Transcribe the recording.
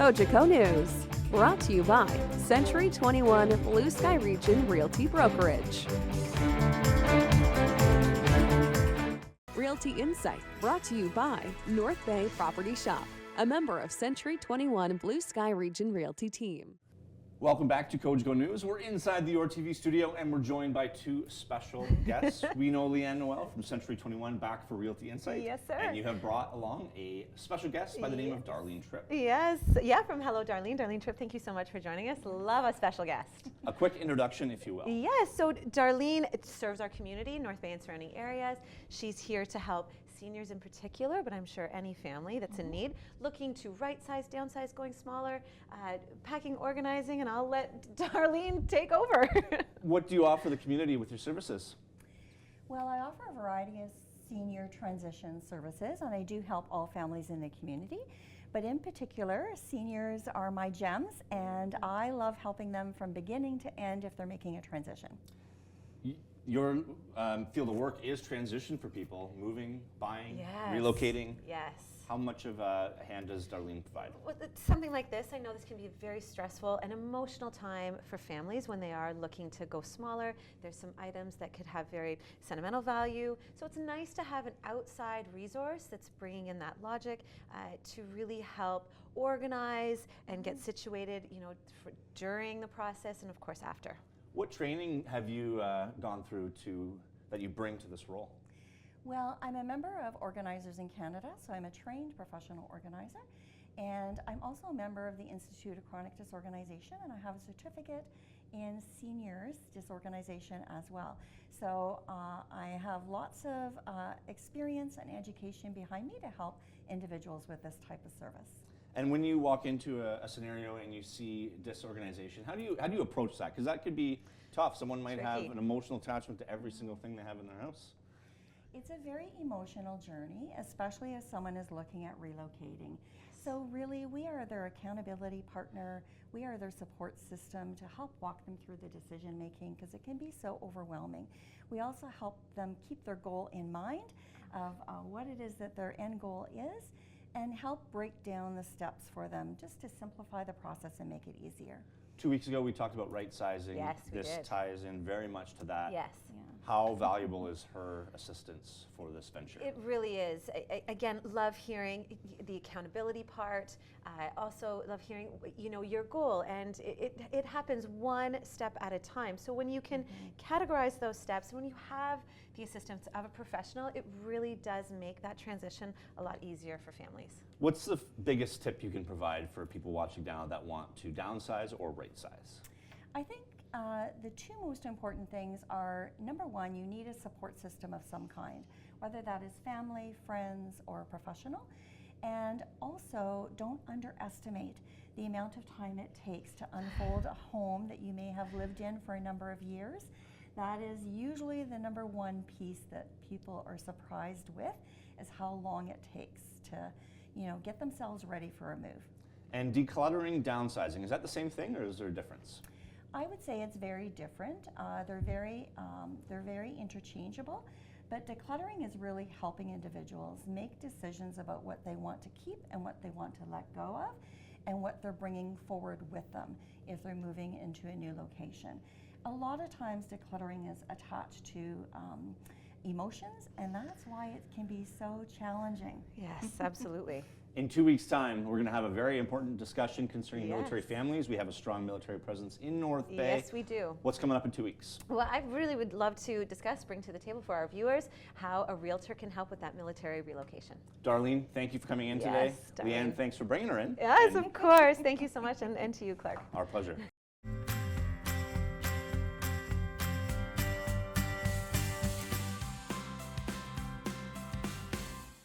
Cogeco News, brought to you by Century 21 Blue Sky Region Realty Brokerage. Realty Insight, brought to you by North Bay Property Shop, a member of Century 21 Blue Sky Region Realty Team. Welcome back to Cogeco News. We're inside the TV studio and we're joined by two special guests. We know Leeann Noel from Century 21 back for Realty Insight. Yes, sir. And you have brought along a special guest by the name of Darlene Tripp. Yes, from Hello Darlene. Darlene Tripp, thank you so much for joining us. Love a special guest. A quick introduction, if you will. Yes, so Darlene serves our community, North Bay and surrounding areas. She's here to help seniors in particular, but I'm sure any family that's in need, looking to right size, downsize, going smaller, packing, organizing, and I'll let Darlene take over. What do you offer the community with your services? Well, I offer a variety of senior transition services, and I do help all families in the community. But in particular, seniors are my gems, and I love helping them from beginning to end if they're making a transition. Your field of work is transition for people, moving, buying, Yes. relocating. Yes. How much of a hand does Darlene provide? Well, something like this, I know this can be a very stressful and emotional time for families when they are looking to go smaller. There's some items that could have very sentimental value. So it's nice to have an outside resource that's bringing in that logic to really help organize and get situated, during the process and of course after. What training have you gone through that you bring to this role? Well, I'm a member of Organizers in Canada, so I'm a trained professional organizer. And I'm also a member of the Institute of Chronic Disorganization, and I have a certificate in seniors disorganization as well. So I have lots of experience and education behind me to help individuals with this type of service. And when you walk into a scenario and you see disorganization, how do you approach that? Because that could be tough. Someone might have an emotional attachment to every single thing they have in their house. It's a very emotional journey, especially if someone is looking at relocating. So really, we are their accountability partner. We are their support system to help walk them through the decision making because it can be so overwhelming. We also help them keep their goal in mind of what it is that their end goal is, and help break down the steps for them just to simplify the process and make it easier. 2 weeks ago, we talked about right sizing. Yes, we this did. ties in very much to that. Yes. Yeah. How valuable is her assistance for this venture? It really is. Again, love hearing the accountability part. I also love hearing, your goal, and it happens one step at a time. So when you can categorize those steps, when you have the assistance of a professional, it really does make that transition a lot easier for families. What's the biggest tip you can provide for people watching now that want to downsize or right size? I think the two most important things are, number one, you need a support system of some kind, whether that is family, friends, or professional. And also, don't underestimate the amount of time it takes to unfold a home that you may have lived in for a number of years. That is usually the number one piece that people are surprised with, is how long it takes to, get themselves ready for a move. And decluttering, downsizing, is that the same thing or is there a difference? I would say it's very different. They're very interchangeable, but decluttering is really helping individuals make decisions about what they want to keep and what they want to let go of, and what they're bringing forward with them if they're moving into a new location. A lot of times decluttering is attached to emotions, and that's why it can be so challenging. Yes, absolutely. In 2 weeks' time, we're going to have a very important discussion concerning Yes. military families. We have a strong military presence in North Bay. Yes, we do. What's coming up in 2 weeks? Well, I really would love to bring to the table for our viewers how a realtor can help with that military relocation. Darlene, thank you for coming in today. Yes, Darlene. Leeann, thanks for bringing her in. Yes, of course. Thank you so much, and to you, Clarke. Our pleasure.